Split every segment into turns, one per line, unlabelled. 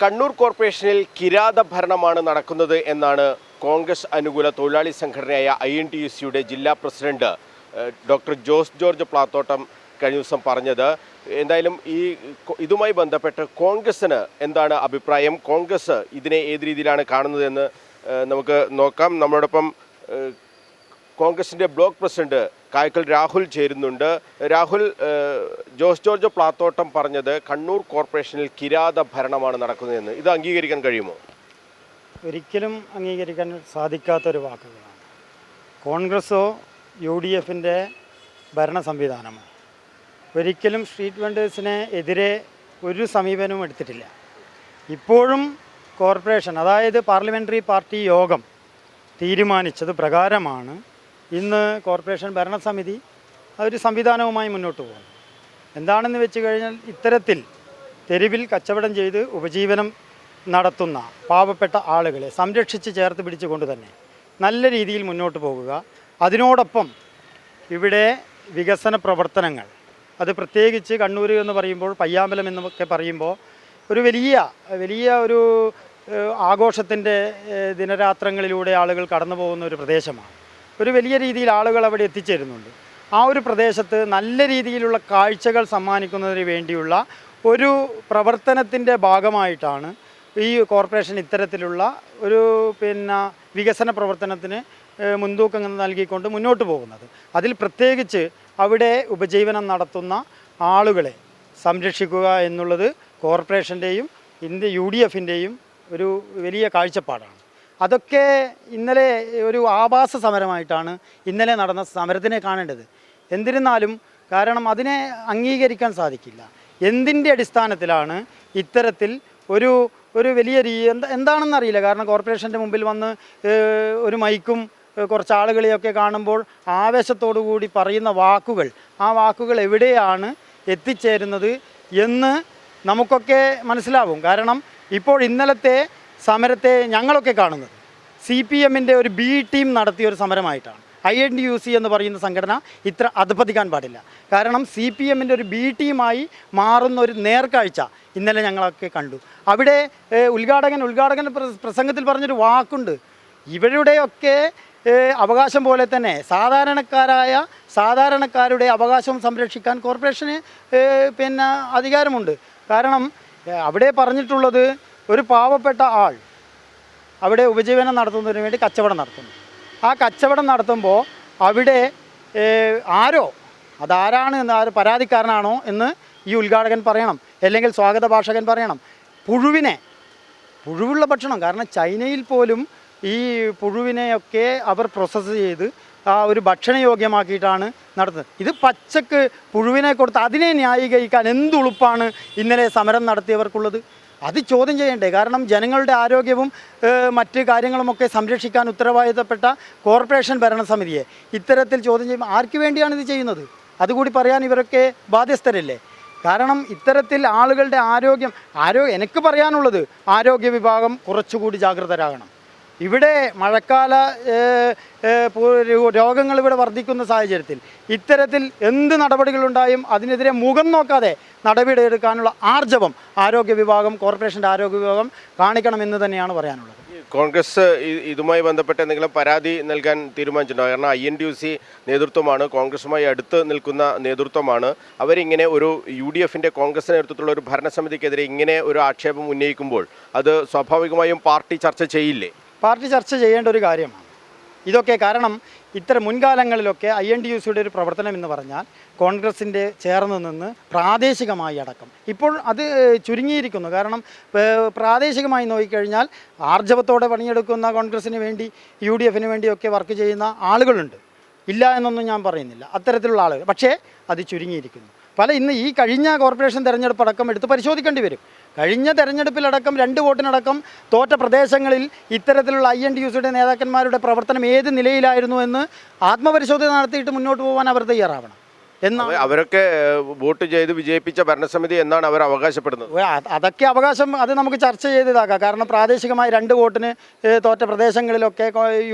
കണ്ണൂർ കോർപ്പറേഷനിൽ കിരാത ഭരണമാണ് നടക്കുന്നത് എന്നാണ് കോൺഗ്രസ് അനുകൂല തൊഴിലാളി സംഘടനയായ INTUC-യുടെ ജില്ലാ president doctor Jose George Plathottam കഴിഞ്ഞ ദിവസം പറഞ്ഞത്. എന്തായാലും ഇതുമായി ബന്ധപ്പെട്ട് കോൺഗ്രസിന് എന്താണ് അഭിപ്രായം, കോൺഗ്രസ് ഇതിനെ ഏത് രീതിയിലാണ് കാണുന്നതെന്ന് നമുക്ക് നോക്കാം. നമ്മളോടൊപ്പം കോൺഗ്രസിൻ്റെ ബ്ലോക്ക് പ്രസിഡന്റ് കായക്കൽ രാഹുൽ ചേരുന്നുണ്ട്. രാഹുൽ, ജോസ് ജോർജ് പ്ലാത്തോട്ടം പറഞ്ഞത് കണ്ണൂർ കോർപ്പറേഷനിൽ കിരാത ഭരണമാണ് നടക്കുന്നതെന്ന്, ഇത് അംഗീകരിക്കാൻ കഴിയുമോ?
ഒരിക്കലും അംഗീകരിക്കാൻ സാധിക്കാത്തൊരു വാക്കുകളാണ്. കോൺഗ്രസോ UDF-ൻ്റെ ഭരണ സംവിധാനമോ ഒരിക്കലും സ്ട്രീറ്റ് വെൻഡേഴ്സിനെ എതിരെ ഒരു സമീപനവും എടുത്തിട്ടില്ല. ഇപ്പോഴും കോർപ്പറേഷൻ, അതായത് പാർലമെൻ്ററി പാർട്ടി യോഗം തീരുമാനിച്ചത് പ്രകാരമാണ് ഇന്ന് കോർപ്പറേഷൻ ഭരണസമിതി ഒരു സംവിധാനവുമായി മുന്നോട്ട് പോകുന്നു. എന്താണെന്ന് വെച്ച് കഴിഞ്ഞാൽ, ഇത്തരത്തിൽ തെരുവിൽ കച്ചവടം ചെയ്ത് ഉപജീവനം നടത്തുന്ന പാവപ്പെട്ട ആളുകളെ സംരക്ഷിച്ച് ചേർത്ത് പിടിച്ചുകൊണ്ട് തന്നെ നല്ല രീതിയിൽ മുന്നോട്ട് പോകുക. അതിനോടൊപ്പം ഇവിടെ വികസന പ്രവർത്തനങ്ങൾ, അത് പ്രത്യേകിച്ച് കണ്ണൂർ എന്ന് പറയുമ്പോൾ, പയ്യാമ്പലം എന്നൊക്കെ പറയുമ്പോൾ ഒരു വലിയ ഒരു ആഘോഷത്തിൻ്റെ ദിനരാത്രങ്ങളിലൂടെ ആളുകൾ കടന്നു പോകുന്ന ഒരു പ്രദേശമാണ്. ഒരു വലിയ രീതിയിൽ ആളുകൾ അവിടെ എത്തിച്ചേരുന്നുണ്ട്. ആ ഒരു പ്രദേശത്ത് നല്ല രീതിയിലുള്ള കാഴ്ചകൾ സമ്മാനിക്കുന്നതിന് വേണ്ടിയുള്ള ഒരു പ്രവർത്തനത്തിൻ്റെ ഭാഗമായിട്ടാണ് ഈ കോർപ്പറേഷൻ ഇത്തരത്തിലുള്ള ഒരു വികസന പ്രവർത്തനത്തിന് മുൻതൂക്കം നൽകിക്കൊണ്ട് മുന്നോട്ട് പോകുന്നത്. അതിൽ പ്രത്യേകിച്ച് അവിടെ ഉപജീവനം നടത്തുന്ന ആളുകളെ സംരക്ഷിക്കുക എന്നുള്ളത് കോർപ്പറേഷൻ്റെയും UDF-ൻ്റെയും ഒരു വലിയ കാഴ്ചപ്പാടാണ്. അതൊക്കെ ഇന്നലെ ഒരു ആഭാസ സമരമായിട്ടാണ് ഇന്നലെ നടന്ന സമരത്തിനെ കാണേണ്ടത്. എന്നിരുന്നാലും കാരണം അതിനെ അംഗീകരിക്കാൻ സാധിക്കില്ല. എന്തിൻ്റെ അടിസ്ഥാനത്തിലാണ് ഇത്തരത്തിൽ ഒരു വലിയ എന്താണെന്നറിയില്ല. കാരണം കോർപ്പറേഷൻ്റെ മുമ്പിൽ വന്ന് ഒരു മൈക്കും കുറച്ച് ആളുകളെയൊക്കെ കാണുമ്പോൾ ആവേശത്തോടു കൂടി പറയുന്ന വാക്കുകൾ, ആ വാക്കുകൾ എവിടെയാണ് എത്തിച്ചേരുന്നത് എന്ന് നമുക്കൊക്കെ മനസ്സിലാവും. കാരണം ഇപ്പോൾ ഇന്നലത്തെ സമരത്തെ ഞങ്ങളൊക്കെ കാണുന്നത് CPM-ൻ്റെ ഒരു B ടീം നടത്തിയ ഒരു സമരമായിട്ടാണ്. INTUC എന്ന് പറയുന്ന സംഘടന ഇത്ര അധപ്പതിക്കാൻ പാടില്ല. കാരണം CPM-ൻ്റെ ഒരു B ടീമായി മാറുന്ന ഒരു നേർക്കാഴ്ച ഇന്നലെ ഞങ്ങളൊക്കെ കണ്ടു. അവിടെ ഉദ്ഘാടകൻ പ്രസംഗത്തിൽ പറഞ്ഞൊരു വാക്കുണ്ട്, ഇവരുടെയൊക്കെ അവകാശം പോലെ തന്നെ സാധാരണക്കാരുടെ അവകാശം സംരക്ഷിക്കാൻ കോർപ്പറേഷന് അധികാരമുണ്ട്. കാരണം അവിടെ പറഞ്ഞിട്ടുള്ളത്, ഒരു പാവപ്പെട്ട ആൾ അവിടെ ഉപജീവനം നടത്തുന്നതിന് വേണ്ടി കച്ചവടം നടത്തുന്നു. ആ കച്ചവടം നടത്തുമ്പോൾ അവിടെ അതാരാണ് എന്ന്, പരാതിക്കാരനാണോ എന്ന് ഈ ഉദ്ഘാടകൻ പറയണം, അല്ലെങ്കിൽ സ്വാഗത ഭാഷകൻ പറയണം. പുഴുവുള്ള ഭക്ഷണം, കാരണം ചൈനയിൽ പോലും ഈ പുഴുവിനെയൊക്കെ അവർ പ്രോസസ്സ് ചെയ്ത് ആ ഒരു ഭക്ഷണയോഗ്യമാക്കിയിട്ടാണ് നടത്തുന്നത്. ഇത് പച്ചക്ക് പുഴുവിനെ കൊടുത്ത് അതിനെ ന്യായീകരിക്കാൻ എന്തുളുപ്പാണ് ഇന്നലെ സമരം നടത്തിയവർക്കുള്ളത്? അത് ചോദ്യം ചെയ്യണ്ടേ? കാരണം ജനങ്ങളുടെ ആരോഗ്യവും മറ്റ് കാര്യങ്ങളുമൊക്കെ സംരക്ഷിക്കാൻ ഉത്തരവാദിത്തപ്പെട്ട കോർപ്പറേഷൻ ഭരണസമിതിയെ ഇത്തരത്തിൽ ചോദ്യം ചെയ്യുമ്പോൾ ആർക്ക് വേണ്ടിയാണ് ഇത് ചെയ്യുന്നത്? അതുകൂടി പറയാൻ ഇവരൊക്കെ ബാധ്യസ്ഥരല്ലേ? കാരണം ഇത്തരത്തിൽ ആളുകളുടെ ആരോഗ്യം എനിക്ക് പറയാനുള്ളത്, ആരോഗ്യ വിഭാഗം കുറച്ചുകൂടി ജാഗ്രതരാകണം. ഇവിടെ മഴക്കാല രോഗങ്ങൾ ഇവിടെ വർദ്ധിക്കുന്ന സാഹചര്യത്തിൽ ഇത്തരത്തിൽ എന്ത് നടപടികളുണ്ടായും അതിനെതിരെ മുഖം നോക്കാതെ നടപടിയെടുക്കാനുള്ള ആർജവം ആരോഗ്യ വിഭാഗം, കോർപ്പറേഷൻ്റെ ആരോഗ്യ വിഭാഗം കാണിക്കണമെന്ന് തന്നെയാണ് പറയാനുള്ളത്.
കോൺഗ്രസ് ഇതുമായി ബന്ധപ്പെട്ട് എന്തെങ്കിലും പരാതി നൽകാൻ തീരുമാനിച്ചിട്ടുണ്ടോ? കാരണം INTUC നേതൃത്വമാണ്, കോൺഗ്രസുമായി അടുത്ത് നിൽക്കുന്ന നേതൃത്വമാണ്. അവരിങ്ങനെ ഒരു UDF-ൻ്റെ കോൺഗ്രസ് നേതൃത്വത്തിലുള്ള ഒരു ഭരണസമിതിക്കെതിരെ ഇങ്ങനെ ഒരു ആക്ഷേപം ഉന്നയിക്കുമ്പോൾ അത് സ്വാഭാവികമായും പാർട്ടി ചർച്ച ചെയ്യില്ലേ?
പാർട്ടി ചർച്ച ചെയ്യേണ്ട ഒരു കാര്യമാണ് ഇതൊക്കെ. കാരണം ഇത്തരം മുൻകാലങ്ങളിലൊക്കെ INTUC-യുടെ ഒരു പ്രവർത്തനം എന്ന് പറഞ്ഞാൽ കോൺഗ്രസിൻ്റെ ചേർന്ന് നിന്ന് പ്രാദേശികമായി അടക്കം, ഇപ്പോൾ അത് ചുരുങ്ങിയിരിക്കുന്നു. കാരണം പ്രാദേശികമായി നോക്കിക്കഴിഞ്ഞാൽ ആർജവത്തോടെ പണിയെടുക്കുന്ന കോൺഗ്രസിന് വേണ്ടി, UDF-ന് വേണ്ടിയൊക്കെ വർക്ക് ചെയ്യുന്ന ആളുകളുണ്ട്, ഇല്ല എന്നൊന്നും ഞാൻ പറയുന്നില്ല, അത്തരത്തിലുള്ള ആളുകൾ. പക്ഷേ അത് ചുരുങ്ങിയിരിക്കുന്നു. ഇന്ന് ഈ കഴിഞ്ഞ കോർപ്പറേഷൻ തെരഞ്ഞെടുപ്പ് അടക്കം എടുത്ത് പരിശോധിക്കേണ്ടി വരും. കഴിഞ്ഞ തെരഞ്ഞെടുപ്പിലടക്കം 2 വോട്ടിനടക്കം തോറ്റ പ്രദേശങ്ങളിൽ ഇത്തരത്തിലുള്ള INTUC-യുടെ നേതാക്കന്മാരുടെ പ്രവർത്തനം ഏത് നിലയിലായിരുന്നു എന്ന് ആത്മപരിശോധന നടത്തിയിട്ട് മുന്നോട്ട് പോകാൻ അവർ തയ്യാറാവണം.
അവരൊക്കെ വോട്ട് ചെയ്ത് വിജയിപ്പിച്ച ഭരണസമിതി എന്നാണ് അവർ അവകാശപ്പെടുന്നത്.
അതൊക്കെ അവകാശം അത് നമുക്ക് ചർച്ച ചെയ്തതാക്കാം. കാരണം പ്രാദേശികമായി 2 വോട്ടിന് തോറ്റ പ്രദേശങ്ങളിലൊക്കെ,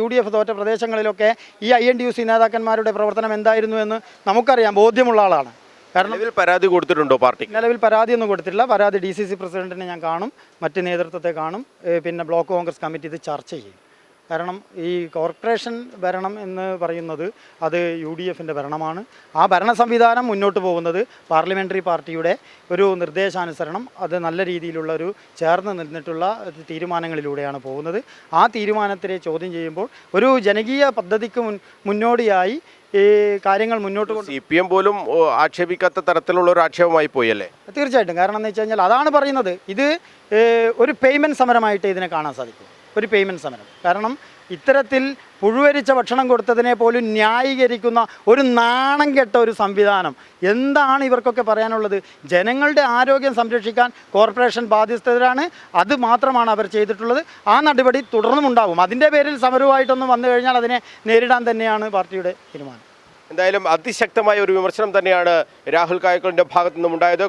UDF തോറ്റ പ്രദേശങ്ങളിലൊക്കെ ഈ INTUC നേതാക്കന്മാരുടെ പ്രവർത്തനം എന്തായിരുന്നു എന്ന് നമുക്കറിയാം, ബോധ്യമുള്ള ആളാണ്. കാരണം
നിലവിൽ പരാതി കൊടുത്തിട്ടുണ്ടോ പാർട്ടിക്ക്?
നിലവിൽ പരാതിയൊന്നും കൊടുത്തിട്ടില്ല. പരാതി DCC പ്രസിഡന്റിനെ ഞാൻ കാണും, മറ്റ് നേതൃത്വത്തെ കാണും, പിന്നെ ബ്ലോക്ക് കോൺഗ്രസ് കമ്മിറ്റി ഇത് ചർച്ച ചെയ്യും. കാരണം ഈ കോർപ്പറേഷൻ ഭരണം എന്ന് പറയുന്നത് അത് UDFൻ്റെ ഭരണമാണ്. ആ ഭരണ സംവിധാനം മുന്നോട്ട് പോകുന്നത് പാർലമെൻ്ററി പാർട്ടിയുടെ ഒരു നിർദ്ദേശാനുസരണം അത് നല്ല രീതിയിലുള്ള ഒരു ചേർന്ന് നിന്നിട്ടുള്ള തീരുമാനങ്ങളിലൂടെയാണ് പോകുന്നത്. ആ തീരുമാനത്തിനെ ചോദ്യം ചെയ്യുമ്പോൾ ഒരു ജനകീയ പദ്ധതിക്ക് മുന്നോടിയായി ഈ കാര്യങ്ങൾ മുന്നോട്ട് കൊണ്ട്
CPM പോലും ആക്ഷേപിക്കാത്ത തരത്തിലുള്ള ഒരു ആക്ഷേപമായി പോയല്ലേ?
തീർച്ചയായിട്ടും. കാരണം എന്ന് വെച്ച് കഴിഞ്ഞാൽ അതാണ് പറയുന്നത്, ഇത് ഒരു പേയ്മെൻറ്റ് സമരമായിട്ട് ഇതിനെ കാണാൻ സാധിക്കും. ഒരു പേയ്മെൻറ്റ് സമരം. കാരണം ഇത്തരത്തിൽ പുഴുവരിച്ച ഭക്ഷണം കൊടുത്തതിനെ പോലും ന്യായീകരിക്കുന്ന ഒരു നാണം കെട്ട ഒരു സംവിധാനം. എന്താണ് ഇവർക്കൊക്കെ പറയാനുള്ളത്? ജനങ്ങളുടെ ആരോഗ്യം സംരക്ഷിക്കാൻ കോർപ്പറേഷൻ ബാധ്യസ്ഥരാണ്. അത് മാത്രമാണ് അവർ ചെയ്തിട്ടുള്ളത്. ആ നടപടി തുടർന്നുമുണ്ടാകും. അതിൻ്റെ പേരിൽ സമരവുമായിട്ടൊന്നും വന്നു കഴിഞ്ഞാൽ അതിനെ നേരിടാൻ തന്നെയാണ് പാർട്ടിയുടെ തീരുമാനം.
എന്തായാലും അതിശക്തമായ ഒരു വിമർശനം തന്നെയാണ് രാഹുൽ കായക്കലിൻ്റെ ഭാഗത്തു നിന്നും ഉണ്ടായത്.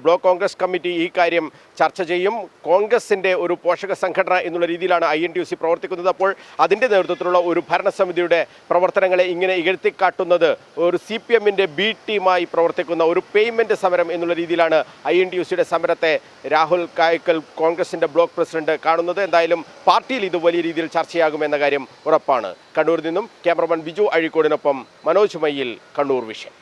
ബ്ലോക്ക് കോൺഗ്രസ് കമ്മിറ്റി ഈ കാര്യം ചർച്ച ചെയ്യും. കോൺഗ്രസിൻ്റെ ഒരു പോഷക സംഘടന എന്നുള്ള രീതിയിലാണ് INTUC പ്രവർത്തിക്കുന്നത്. അപ്പോൾ അതിൻ്റെ നേതൃത്വത്തിലുള്ള ഒരു ഭരണസമിതിയുടെ പ്രവർത്തനങ്ങളെ ഇങ്ങനെ ഇകഴ്ത്തിക്കാട്ടുന്നത് ഒരു CPMൻ്റെ B ടീമായി പ്രവർത്തിക്കുന്ന ഒരു പേയ്മെൻറ്റ് സമരം എന്നുള്ള രീതിയിലാണ് INTUCയുടെ സമരത്തെ രാഹുൽ കായക്കൽ കോൺഗ്രസിൻ്റെ ബ്ലോക്ക് പ്രസിഡന്റ് കാണുന്നത്. എന്തായാലും പാർട്ടിയിൽ ഇത് വലിയ രീതിയിൽ ചർച്ചയാകുമെന്ന കാര്യം ഉറപ്പാണ്. കണ്ണൂരിൽ നിന്നും ക്യാമറമാൻ ബിജു അഴീക്കോടിനൊപ്പം മനോജ് മയ്യിൽ, കണ്ണൂർ വിഷൻ.